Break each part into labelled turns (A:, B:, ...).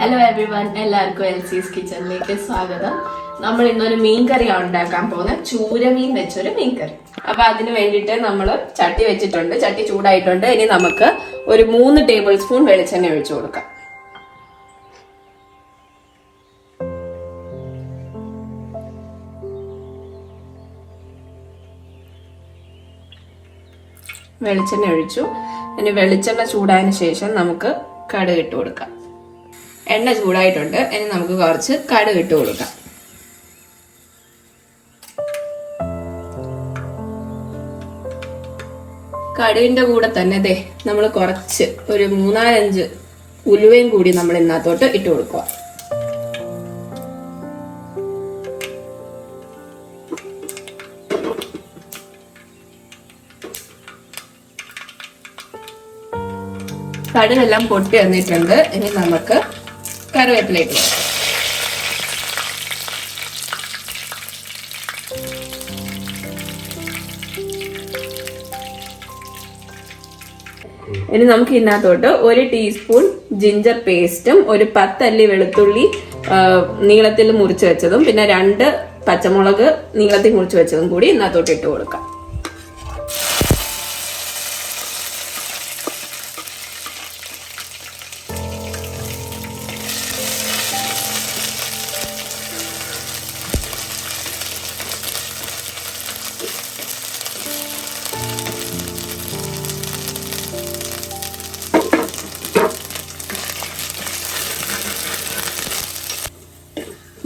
A: Hello every one, എല്ലാവർക്കും എൽസീസ് കിച്ചണിലേക്ക് സ്വാഗതം. നമ്മൾ ഇന്നൊരു മീൻകറിയാണ് ഉണ്ടാക്കാൻ പോകുന്നത്. ചൂരമീൻ വെച്ചൊരു മീൻകറി. അപ്പൊ അതിന് വേണ്ടിയിട്ട് നമ്മൾ ചട്ടി വെച്ചിട്ടുണ്ട്. ചട്ടി ചൂടായിട്ടുണ്ട്. ഇനി നമുക്ക് ഒരു 3 ടേബിൾ സ്പൂൺ വെളിച്ചെണ്ണ ഒഴിച്ചു കൊടുക്കാം. വെളിച്ചെണ്ണ ഒഴിച്ചു. ഇനി വെളിച്ചെണ്ണ ചൂടായതിനു ശേഷം നമുക്ക് കടുക് ഇട്ട് കൊടുക്കാം. എണ്ണ ചൂടായിട്ടുണ്ട്. ഇനി നമുക്ക് കുറച്ച് കടുക് ഇട്ട് കൊടുക്കാം. കടുകിന്റെ കൂടെ തന്നെ നമ്മൾ കുറച്ച് ഒരു 3-5 ഉലുവയും കൂടി നമ്മൾ ഇതിനകത്തോട്ട് ഇട്ട് കൊടുക്കുക. കടുകെല്ലാം പൊട്ടി വന്നിട്ടുണ്ട്. ഇനി നമുക്ക് കറിവേപ്പില ഇട്ട് കൊടുക്കാം. ഇനി നമുക്ക് ഇതിനകത്തോട്ട് 1 ടീസ്പൂൺ ജിഞ്ചർ പേസ്റ്റും ഒരു 10 അല്ലി വെളുത്തുള്ളി നീളത്തിൽ മുറിച്ച് വെച്ചതും പിന്നെ 2 പച്ചമുളക് നീളത്തിൽ മുറിച്ച് വെച്ചതും കൂടി ഇതിനകത്തോട്ട് ഇട്ട് കൊടുക്കാം.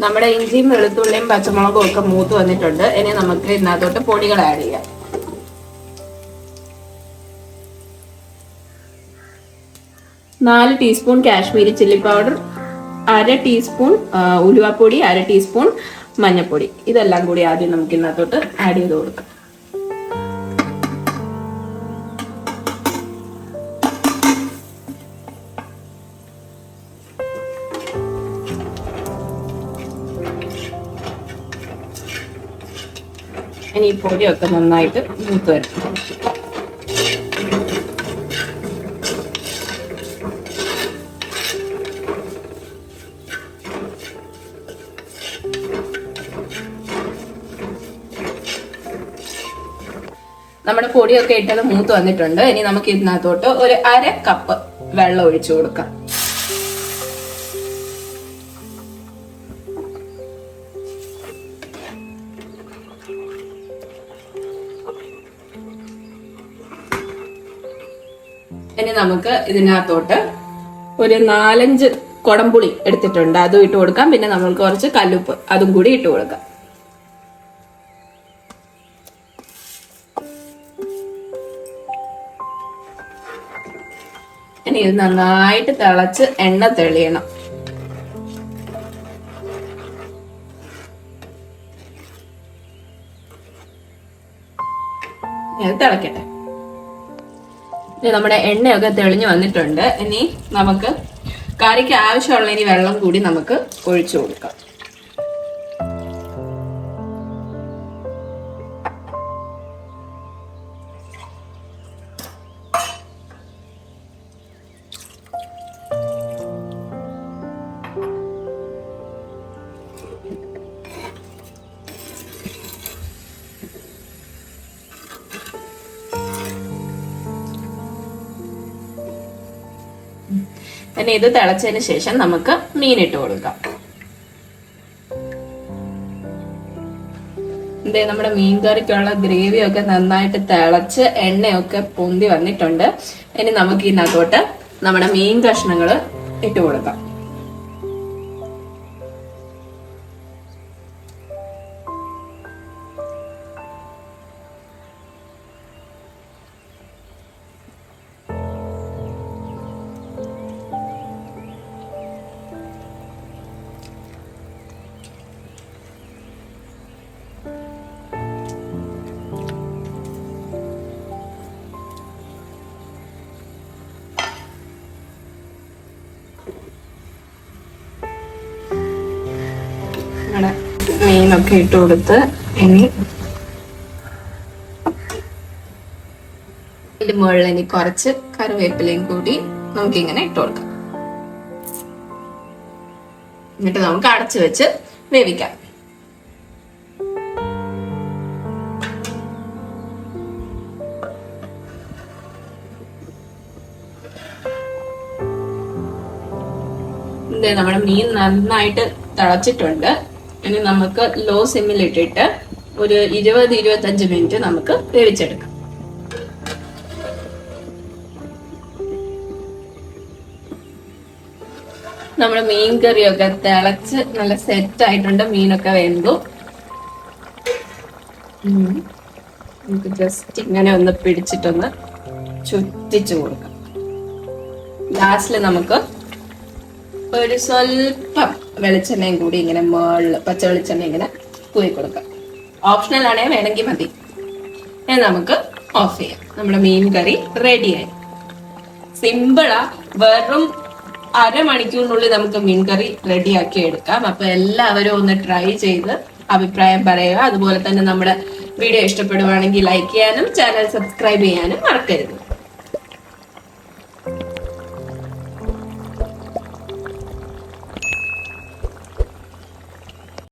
A: നമ്മുടെ ഇഞ്ചിയും വെളുത്തുള്ളിയും പച്ചമുളകും ഒക്കെ മൂത്ത് വന്നിട്ടുണ്ട്. ഇനി നമുക്ക് ഇതിനകത്തോട്ട് പൊടികൾ ആഡ് ചെയ്യാം. നാല് teaspoon Kashmiri chilli powder, 1/2 teaspoon ഉലുവപ്പൊടി, 1/2 ടീസ്പൂൺ മഞ്ഞൾപ്പൊടി. ഇതെല്ലാം കൂടി ആദ്യം നമുക്ക് ഇതിനകത്തോട്ട് ആഡ് ചെയ്ത് കൊടുക്കാം. ഇനി ഈ പൊടിയൊക്കെ നന്നായിട്ട് മൂത്ത് വരും. നമ്മുടെ പൊടിയൊക്കെ ഇട്ടത് മൂത്ത് വന്നിട്ടുണ്ട്. ഇനി നമുക്ക് ഇതിനകത്തോട്ട് ഒരു 1/2 കപ്പ് വെള്ളം ഒഴിച്ചു കൊടുക്കാം. ഇനി നമുക്ക് ഇതിനകത്തോട്ട് ഒരു 4-5 കൊടംപുളി എടുത്തിട്ടുണ്ട്, അതും ഇട്ട് കൊടുക്കാം. പിന്നെ നമ്മൾക്ക് കുറച്ച് കല്ലുപ്പ് അതും കൂടി ഇട്ട് കൊടുക്കാം. ഇനി ഇത് നന്നായിട്ട് തിളച്ച് എണ്ണ തെളിയണം. ഇത് തിളക്കട്ടെ. ഇനി നമ്മുടെ എണ്ണയൊക്കെ തെളിഞ്ഞു വന്നിട്ടുണ്ട്. ഇനി നമുക്ക് കറിക്ക് ആവശ്യമുള്ള ഇനി വെള്ളം കൂടി നമുക്ക് ഒഴിച്ചു കൊടുക്കാം. ഇനി ഇത് തിളച്ചതിന് ശേഷം നമുക്ക് മീൻ ഇട്ട് കൊടുക്കാം. നമ്മുടെ മീൻ കറിക്കുള്ള ഗ്രേവി ഒക്കെ നന്നായിട്ട് തിളച്ച് എണ്ണയൊക്കെ പൊന്തി വന്നിട്ടുണ്ട്. ഇനി നമുക്ക് ഇതിനകത്തോട്ട് നമ്മുടെ മീൻ കഷ്ണങ്ങൾ ഇട്ട് കൊടുക്കാം. മീനൊക്കെ ഇട്ട് കൊടുത്ത് ഇനി ഇതിന്റെ മുകളിൽ ഇനി കുറച്ച് കറിവേപ്പിലയും കൂടി നമുക്കിങ്ങനെ ഇട്ട് കൊടുക്കാം. എന്നിട്ട് നമുക്ക് അടച്ചു വെച്ച് വേവിക്കാം. നമ്മുടെ മീൻ നന്നായിട്ട് തിളച്ചിട്ടുണ്ട്. ഇനി നമുക്ക് ലോ സിമ്മിൽ ഇട്ടിട്ട് ഒരു 20-25 മിനിറ്റ് നമുക്ക് വേവിച്ചെടുക്കാം. നമ്മുടെ മീൻ കറിയൊക്കെ തിളച്ച് നല്ല സെറ്റ് ആയിട്ടുണ്ട്. മീനൊക്കെ വെന്തു. നമുക്ക് ജസ്റ്റ് ഇങ്ങനെ ഒന്ന് പിടിച്ചിട്ടൊന്ന് ചുറ്റിച്ചു കൊടുക്കാം. ലാസ്റ്റില് നമുക്ക് ഒരു സ്വല്പം വെളിച്ചെണ്ണയും കൂടി ഇങ്ങനെ മുകളിൽ പച്ച വെളിച്ചെണ്ണ ഇങ്ങനെ തൂയി കൊടുക്കാം. ഓപ്ഷണൽ ആണേ വേണമെങ്കിൽ മതി. നമുക്ക് ഓഫ് ചെയ്യാം. നമ്മുടെ മീൻ കറി റെഡിയായി. സിമ്പിളാ. വെറും അരമണിക്കൂറിനുള്ളിൽ നമുക്ക് മീൻ കറി റെഡിയാക്കി എടുക്കാം. അപ്പൊ എല്ലാവരും ഒന്ന് ട്രൈ ചെയ്ത് അഭിപ്രായം പറയുക. അതുപോലെ തന്നെ നമ്മുടെ വീഡിയോ ഇഷ്ടപ്പെടുവാണെങ്കിൽ ലൈക്ക് ചെയ്യാനും ചാനൽ സബ്സ്ക്രൈബ് ചെയ്യാനും മറക്കരുത്.